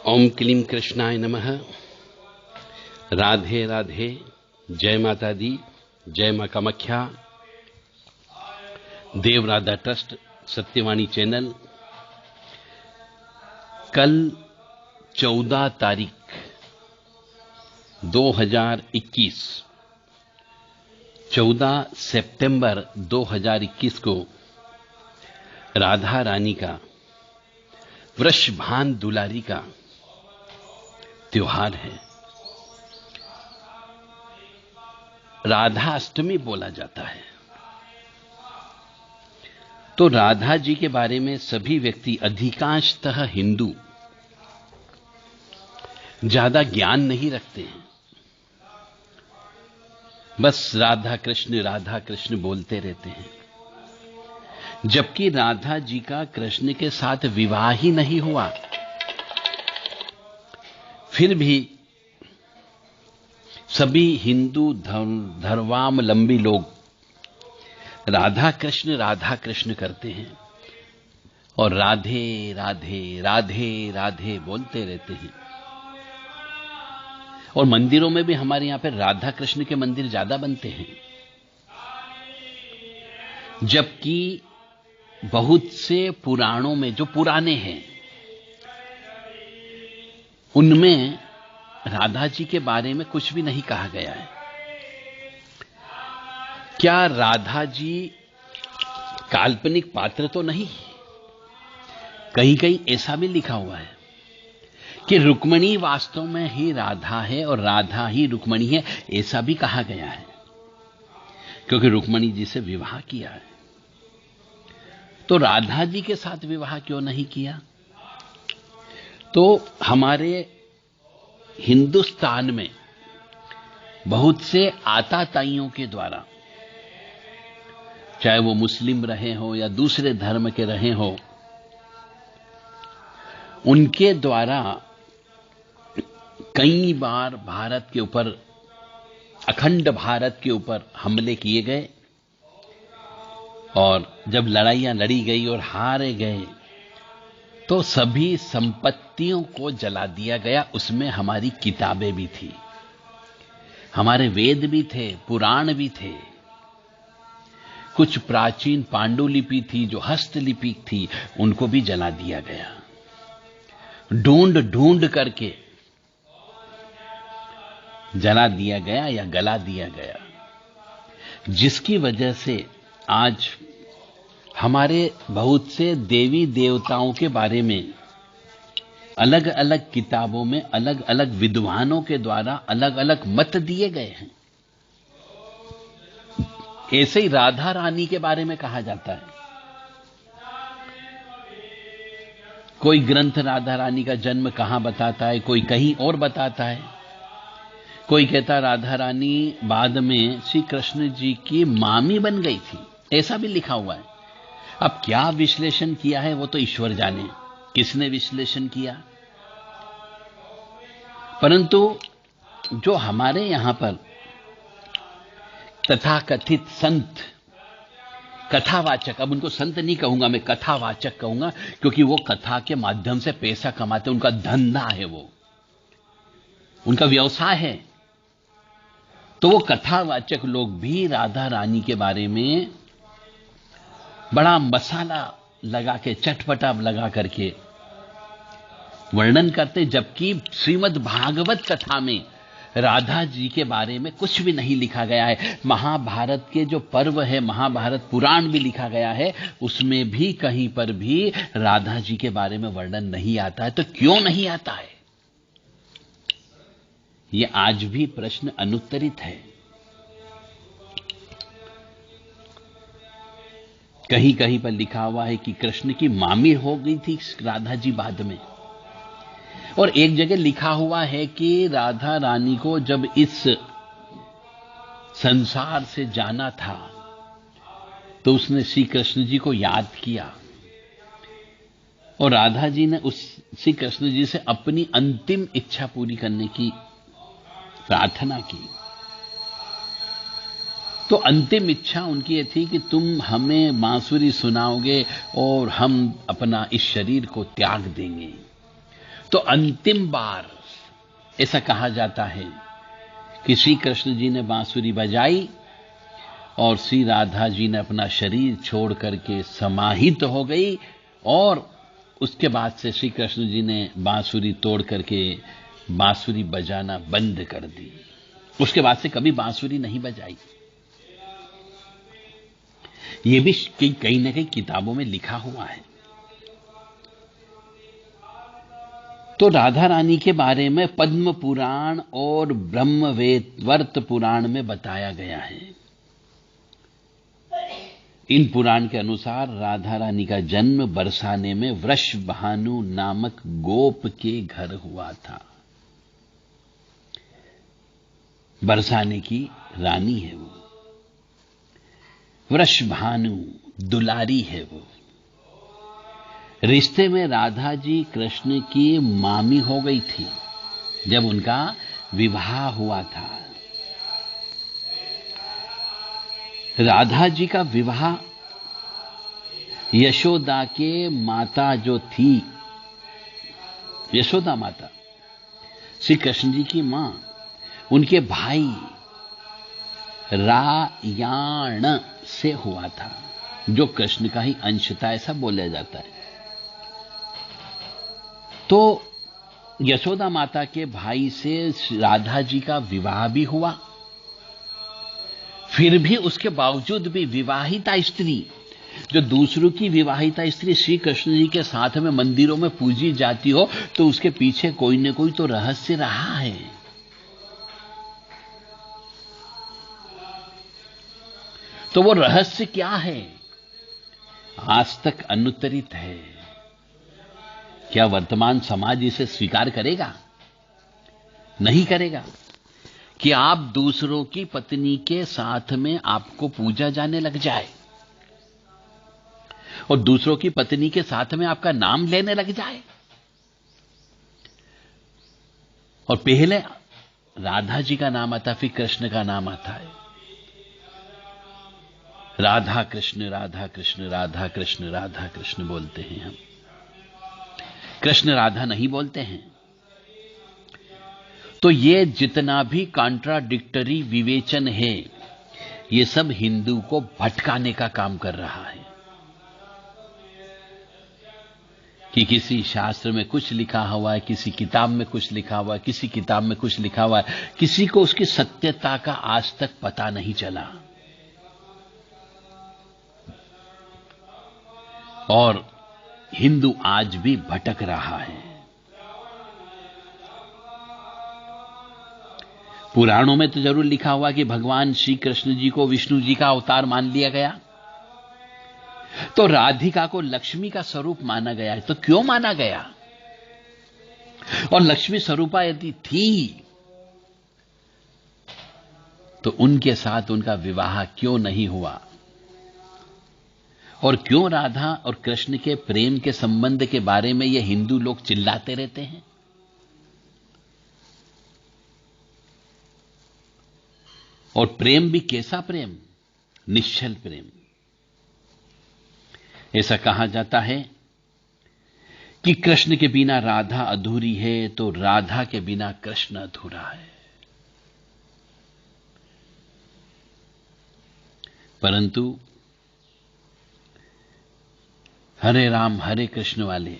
ओम क्लीं कृष्णाय नमः। राधे राधे। जय माता दी, जय मां कामाख्या। देव राधा ट्रस्ट सत्यवाणी चैनल। कल 14 तारीख 2021 14 सितंबर 2021 को राधा रानी का, वृषभान दुलारी का त्योहार है। राधा अष्टमी बोला जाता है। तो राधा जी के बारे में सभी व्यक्ति, अधिकांशतः हिंदू, ज्यादा ज्ञान नहीं रखते हैं। बस राधा कृष्ण बोलते रहते हैं, जबकि राधा जी का कृष्ण के साथ विवाह ही नहीं हुआ। फिर भी सभी हिंदू धर्मावलंबी लोग राधा कृष्ण करते हैं और राधे राधे राधे राधे बोलते रहते हैं। और मंदिरों में भी हमारे यहां पर राधा कृष्ण के मंदिर ज्यादा बनते हैं, जबकि बहुत से पुराणों में, जो पुराने हैं, उनमें राधा जी के बारे में कुछ भी नहीं कहा गया है। क्या राधा जी काल्पनिक पात्र तो नहीं? कहीं कहीं ऐसा भी लिखा हुआ है कि रुक्मिणी वास्तव में ही राधा है और राधा ही रुक्मिणी है, ऐसा भी कहा गया है, क्योंकि रुक्मिणी जी से विवाह किया है। तो राधा जी के साथ विवाह क्यों नहीं किया? तो हमारे हिंदुस्तान में बहुत से आताताइयों के द्वारा, चाहे वो मुस्लिम रहे हो या दूसरे धर्म के रहे हो, उनके द्वारा कई बार भारत के ऊपर, अखंड भारत के ऊपर हमले किए गए। और जब लड़ाइयां लड़ी गई और हारे गए, तो सभी संपत्तियों को जला दिया गया। उसमें हमारी किताबें भी थी, हमारे वेद भी थे, पुराण भी थे, कुछ प्राचीन पांडुलिपि थी जो हस्तलिपि थी, उनको भी जला दिया गया। ढूंढ ढूंढ करके जला दिया गया या गला दिया गया, जिसकी वजह से आज हमारे बहुत से देवी देवताओं के बारे में अलग अलग किताबों में अलग अलग विद्वानों के द्वारा अलग अलग मत दिए गए हैं। ऐसे ही राधा रानी के बारे में कहा जाता है। कोई ग्रंथ राधा रानी का जन्म कहां बताता है, कोई कहीं और बताता है। कोई कहता राधा रानी बाद में श्री कृष्ण जी की मामी बन गई थी, ऐसा भी लिखा हुआ है। अब क्या विश्लेषण किया है वो तो ईश्वर जाने, किसने विश्लेषण किया। परंतु जो हमारे यहां पर तथाकथित संत, कथावाचक, अब उनको संत नहीं कहूंगा मैं, कथावाचक कहूंगा, क्योंकि वो कथा के माध्यम से पैसा कमाते, उनका धंधा है, वो उनका व्यवसाय है। तो वो कथावाचक लोग भी राधा रानी के बारे में बड़ा मसाला लगा के, चटपटा लगा करके वर्णन करते, जबकि श्रीमद् भागवत कथा में राधा जी के बारे में कुछ भी नहीं लिखा गया है। महाभारत के जो पर्व है, महाभारत पुराण भी लिखा गया है, उसमें भी कहीं पर भी राधा जी के बारे में वर्णन नहीं आता है। तो क्यों नहीं आता है? यह आज भी प्रश्न अनुत्तरित है। कहीं कहीं पर लिखा हुआ है कि कृष्ण की मामी हो गई थी राधा जी बाद में, और एक जगह लिखा हुआ है कि राधा रानी को जब इस संसार से जाना था तो उसने श्री कृष्ण जी को याद किया और राधा जी ने उस श्री कृष्ण जी से अपनी अंतिम इच्छा पूरी करने की प्रार्थना की। तो अंतिम इच्छा उनकी ये थी कि तुम हमें बांसुरी सुनाओगे और हम अपना इस शरीर को त्याग देंगे। तो अंतिम बार ऐसा कहा जाता है कि श्री कृष्ण जी ने बांसुरी बजाई और श्री राधा जी ने अपना शरीर छोड़ करके समाहित हो गई, और उसके बाद से श्री कृष्ण जी ने बांसुरी तोड़ करके बांसुरी बजाना बंद कर दी। उसके बाद से कभी बांसुरी नहीं बजाई। यह भी कहीं ना कहीं किताबों में लिखा हुआ है। तो राधा रानी के बारे में पद्म पुराण और ब्रह्मवेत्वर्त पुराण में बताया गया है। इन पुराण के अनुसार राधा रानी का जन्म बरसाने में वृषभानु नामक गोप के घर हुआ था। बरसाने की रानी है वो, वृषभानु दुलारी है वो। रिश्ते में राधा जी कृष्ण की मामी हो गई थी जब उनका विवाह हुआ था। राधा जी का विवाह यशोदा के माता जो थी, यशोदा माता श्री कृष्ण जी की मां, उनके भाई रायाण से हुआ था, जो कृष्ण का ही अंश था, ऐसा बोला जाता है। तो यशोदा माता के भाई से राधा जी का विवाह भी हुआ। फिर भी उसके बावजूद भी विवाहिता स्त्री, जो दूसरों की विवाहिता स्त्री श्री कृष्ण जी के साथ में मंदिरों में पूजी जाती हो, तो उसके पीछे कोई न कोई तो रहस्य रहा है। तो वो रहस्य क्या है, आज तक अनुत्तरित है। क्या वर्तमान समाज इसे स्वीकार करेगा? नहीं करेगा कि आप दूसरों की पत्नी के साथ में आपको पूजा जाने लग जाए और दूसरों की पत्नी के साथ में आपका नाम लेने लग जाए। और पहले राधा जी का नाम आता, फिर कृष्ण का नाम आता है। राधा कृष्ण राधा कृष्ण राधा कृष्ण राधा कृष्ण बोलते हैं हम, कृष्ण राधा नहीं बोलते हैं। तो ये जितना भी कॉन्ट्राडिक्टरी विवेचन है, ये सब हिंदू को भटकाने का काम कर रहा है कि किसी शास्त्र में कुछ लिखा हुआ है, किसी किताब में कुछ लिखा हुआ है, किसी किताब में कुछ लिखा हुआ है, किसी को उसकी सत्यता का आज तक पता नहीं चला। और हिंदू आज भी भटक रहा है। पुराणों में तो जरूर लिखा हुआ कि भगवान श्री कृष्ण जी को विष्णु जी का अवतार मान लिया गया, तो राधिका को लक्ष्मी का स्वरूप माना गया है। तो क्यों माना गया? और लक्ष्मी स्वरूपा यदि थी तो उनके साथ उनका विवाह क्यों नहीं हुआ? और क्यों राधा और कृष्ण के प्रेम के संबंध के बारे में ये हिंदू लोग चिल्लाते रहते हैं? और प्रेम भी कैसा प्रेम? निश्चल प्रेम। ऐसा कहा जाता है कि कृष्ण के बिना राधा अधूरी है, तो राधा के बिना कृष्ण अधूरा है। परंतु हरे राम हरे कृष्ण वाले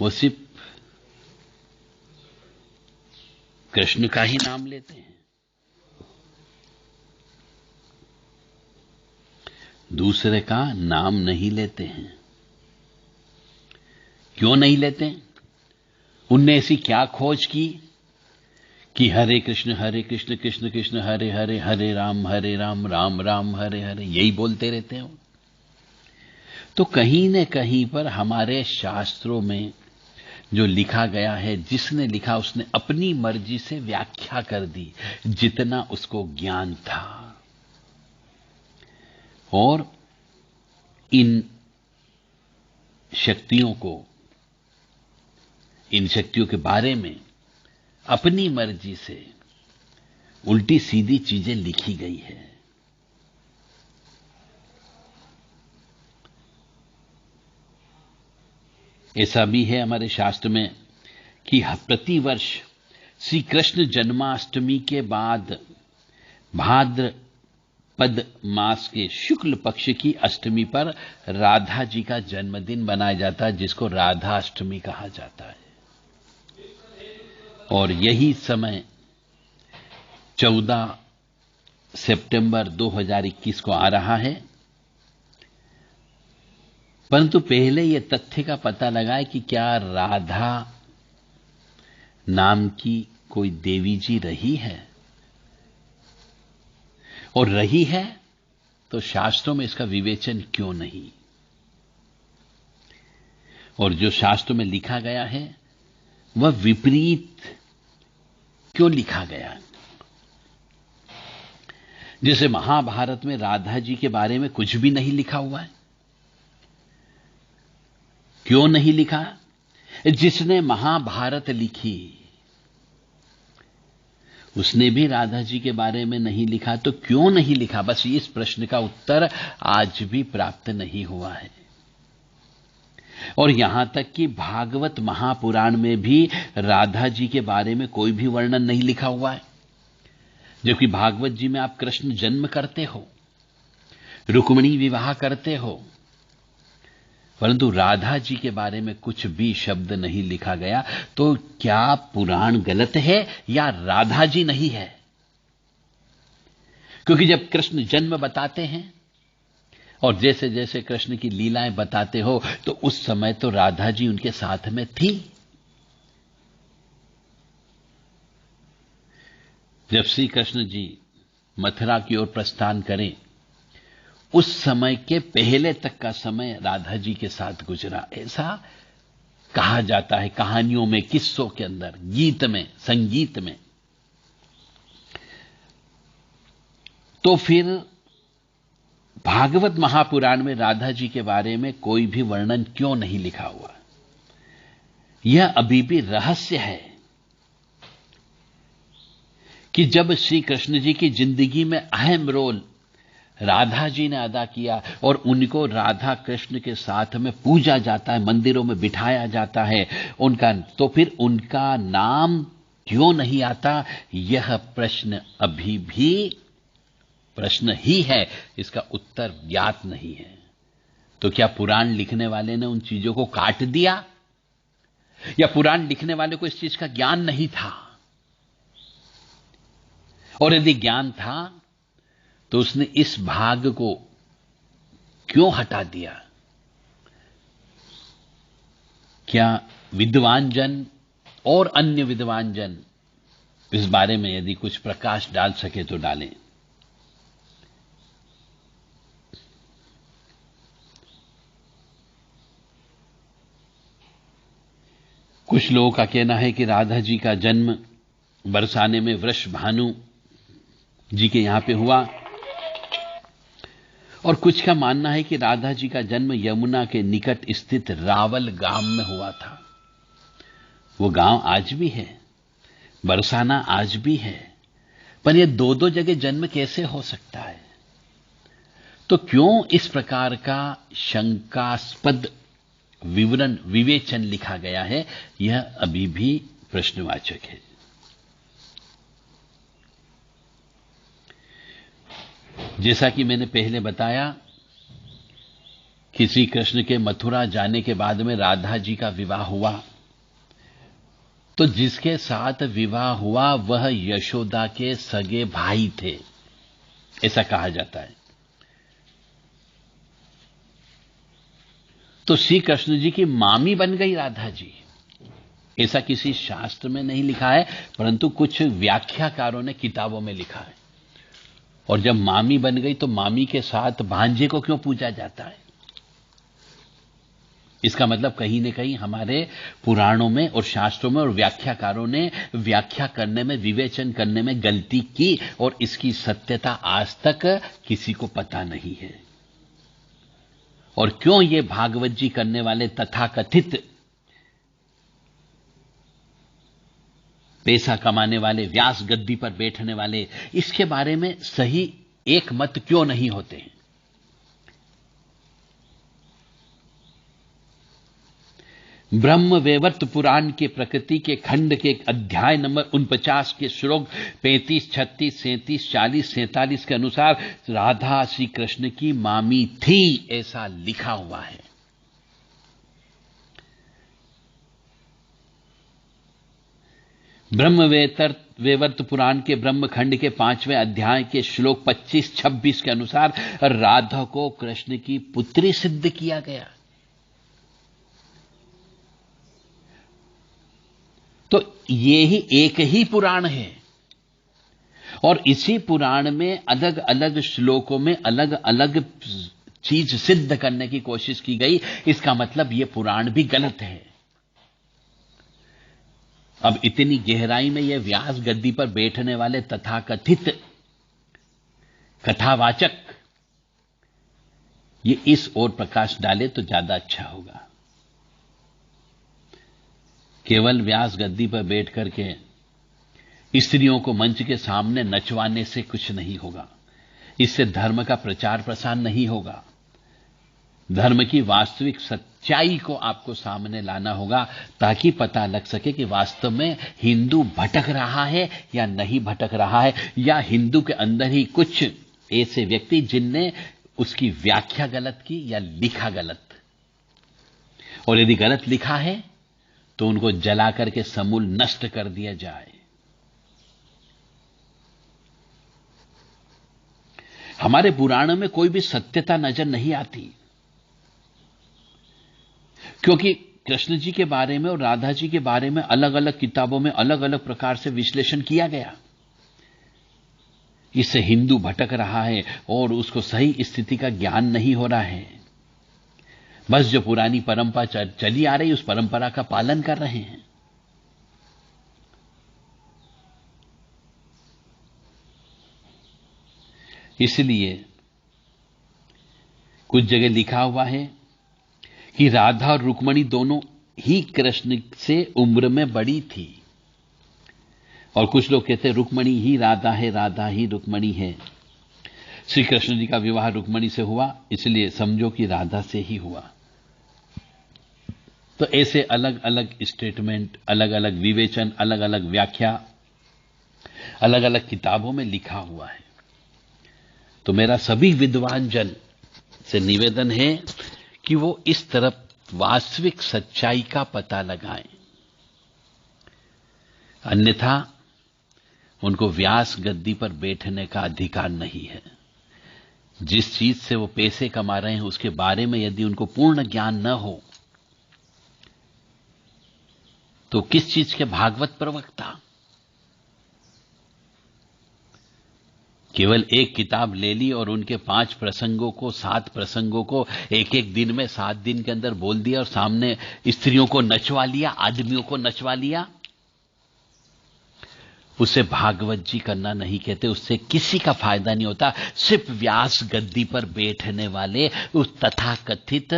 वो सिर्फ कृष्ण का ही नाम लेते हैं, दूसरे का नाम नहीं लेते हैं। क्यों नहीं लेते? उनने ऐसी क्या खोज की कि हरे कृष्ण कृष्ण कृष्ण हरे हरे, हरे राम राम राम हरे हरे, यही बोलते रहते हो? तो कहीं न कहीं पर हमारे शास्त्रों में जो लिखा गया है, जिसने लिखा उसने अपनी मर्जी से व्याख्या कर दी, जितना उसको ज्ञान था। और इन शक्तियों के बारे में अपनी मर्जी से उल्टी सीधी चीजें लिखी गई है। ऐसा भी है हमारे शास्त्र में कि प्रतिवर्ष श्री कृष्ण जन्माष्टमी के बाद भाद्रपद मास के शुक्ल पक्ष की अष्टमी पर राधा जी का जन्मदिन मनाया जाता है, जिसको राधाष्टमी कहा जाता है। और यही समय 14 सितंबर 2021 को आ रहा है। परंतु पहले यह तथ्य का पता लगाए कि क्या राधा नाम की कोई देवी जी रही है, और रही है तो शास्त्रों में इसका विवेचन क्यों नहीं, और जो शास्त्रों में लिखा गया है वह विपरीत क्यों लिखा गया। जैसे महाभारत में राधा जी के बारे में कुछ भी नहीं लिखा हुआ है। क्यों नहीं लिखा? जिसने महाभारत लिखी उसने भी राधा जी के बारे में नहीं लिखा, तो क्यों नहीं लिखा? बस इस प्रश्न का उत्तर आज भी प्राप्त नहीं हुआ है। और यहां तक कि भागवत महापुराण में भी राधा जी के बारे में कोई भी वर्णन नहीं लिखा हुआ है। जबकि भागवत जी में आप कृष्ण जन्म करते हो, रुक्मिणी विवाह करते हो, परंतु राधा जी के बारे में कुछ भी शब्द नहीं लिखा गया। तो क्या पुराण गलत है या राधा जी नहीं है? क्योंकि जब कृष्ण जन्म बताते हैं और जैसे जैसे कृष्ण की लीलाएं बताते हो, तो उस समय तो राधा जी उनके साथ में थी। जब श्री कृष्ण जी मथुरा की ओर प्रस्थान करें, उस समय के पहले तक का समय राधा जी के साथ गुजरा, ऐसा कहा जाता है कहानियों में, किस्सों के अंदर, गीत में, संगीत में। तो फिर भागवत महापुराण में राधा जी के बारे में कोई भी वर्णन क्यों नहीं लिखा हुआ? यह अभी भी रहस्य है कि जब श्री कृष्ण जी की जिंदगी में अहम रोल राधा जी ने अदा किया और उनको राधा कृष्ण के साथ में पूजा जाता है, मंदिरों में बिठाया जाता है उनका, तो फिर उनका नाम क्यों नहीं आता? यह प्रश्न अभी भी प्रश्न ही है, इसका उत्तर ज्ञात नहीं है। तो क्या पुराण लिखने वाले ने उन चीजों को काट दिया, या पुराण लिखने वाले को इस चीज का ज्ञान नहीं था? और यदि ज्ञान था तो उसने इस भाग को क्यों हटा दिया? क्या विद्वान जन और अन्य विद्वान जन इस बारे में यदि कुछ प्रकाश डाल सके तो डालें। कुछ लोगों का कहना है कि राधा जी का जन्म बरसाने में वृषभानु जी के यहां पे हुआ, और कुछ का मानना है कि राधा जी का जन्म यमुना के निकट स्थित रावल गांव में हुआ था। वो गांव आज भी है, बरसाना आज भी है, पर ये दो दो जगह जन्म कैसे हो सकता है? तो क्यों इस प्रकार का शंकास्पद विवरण, विवेचन लिखा गया है, यह अभी भी प्रश्नवाचक है। जैसा कि मैंने पहले बताया कि श्री कृष्ण के मथुरा जाने के बाद में राधा जी का विवाह हुआ, तो जिसके साथ विवाह हुआ वह यशोदा के सगे भाई थे, ऐसा कहा जाता है। तो श्री कृष्ण जी की मामी बन गई राधा जी, ऐसा किसी शास्त्र में नहीं लिखा है, परंतु कुछ व्याख्याकारों ने किताबों में लिखा है। और जब मामी बन गई तो मामी के साथ भांजे को क्यों पूजा जाता है? इसका मतलब कहीं न कहीं हमारे पुराणों में और शास्त्रों में और व्याख्याकारों ने व्याख्या करने में, विवेचन करने में गलती की, और इसकी सत्यता आज तक किसी को पता नहीं है। और क्यों ये भागवत जी करने वाले तथाकथित पैसा कमाने वाले, व्यास गद्दी पर बैठने वाले, इसके बारे में सही एक मत क्यों नहीं होते हैं? ब्रह्म वैवर्त पुराण के प्रकृति के खंड के अध्याय नंबर 49 के श्लोक 35, 36, 37, 40, 47 के अनुसार राधा श्री कृष्ण की मामी थी, ऐसा लिखा हुआ है। ब्रह्म वैवर्त पुराण के ब्रह्म खंड के 5वें अध्याय के श्लोक 25, 26 के अनुसार राधा को कृष्ण की पुत्री सिद्ध किया गया। तो ये ही एक ही पुराण है और इसी पुराण में अलग अलग श्लोकों में अलग अलग चीज सिद्ध करने की कोशिश की गई। इसका मतलब यह पुराण भी गलत है। अब इतनी गहराई में यह व्यास गद्दी पर बैठने वाले तथाकथित कथावाचक ये इस ओर प्रकाश डाले तो ज्यादा अच्छा होगा। केवल व्यास गद्दी पर बैठ करके स्त्रियों को मंच के सामने नचवाने से कुछ नहीं होगा। इससे धर्म का प्रचार प्रसार नहीं होगा। धर्म की वास्तविक सच्चाई को आपको सामने लाना होगा ताकि पता लग सके कि वास्तव में हिंदू भटक रहा है या नहीं भटक रहा है, या हिंदू के अंदर ही कुछ ऐसे व्यक्ति जिनने उसकी व्याख्या गलत की या लिखा गलत, और यदि गलत लिखा है तो उनको जला करके समूल नष्ट कर दिया जाए। हमारे पुराणों में कोई भी सत्यता नजर नहीं आती, क्योंकि कृष्ण जी के बारे में और राधा जी के बारे में अलग अलग किताबों में अलग अलग प्रकार से विश्लेषण किया गया। इससे हिंदू भटक रहा है और उसको सही स्थिति का ज्ञान नहीं हो रहा है। बस जो पुरानी परंपरा चली आ रही उस परंपरा का पालन कर रहे हैं। इसलिए कुछ जगह लिखा हुआ है कि राधा और रुक्मणी दोनों ही कृष्ण से उम्र में बड़ी थी, और कुछ लोग कहते हैं रुक्मणी ही राधा है, राधा ही रुक्मणी है। श्री कृष्ण जी का विवाह रुक्मणी से हुआ, इसलिए समझो कि राधा से ही हुआ। तो ऐसे अलग अलग स्टेटमेंट, अलग अलग विवेचन, अलग अलग व्याख्या अलग अलग किताबों में लिखा हुआ है। तो मेरा सभी विद्वान जन से निवेदन है कि वो इस तरफ वास्तविक सच्चाई का पता लगाएं, अन्यथा उनको व्यास गद्दी पर बैठने का अधिकार नहीं है। जिस चीज से वो पैसे कमा रहे हैं उसके बारे में यदि उनको पूर्ण ज्ञान न हो तो किस चीज के भागवत प्रवक्ता। केवल एक किताब ले ली और उनके 5 प्रसंगों को, 7 प्रसंगों को एक एक दिन में 7 दिन के अंदर बोल दिया और सामने स्त्रियों को नचवा लिया, आदमियों को नचवा लिया। उसे भागवत जी करना नहीं कहते, उससे किसी का फायदा नहीं होता। सिर्फ व्यास गद्दी पर बैठने वाले उस तथाकथित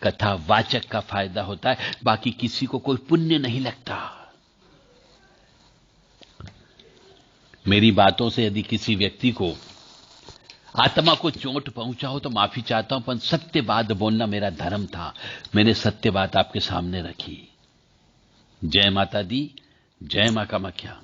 कथावाचक का फायदा होता है, बाकी किसी को कोई पुण्य नहीं लगता। मेरी बातों से यदि किसी व्यक्ति को आत्मा को चोट पहुंचा हो तो माफी चाहता हूं, पर सत्य बात बोलना मेरा धर्म था। मैंने सत्य बात आपके सामने रखी। जय माता दी, जय मां कामाख्या।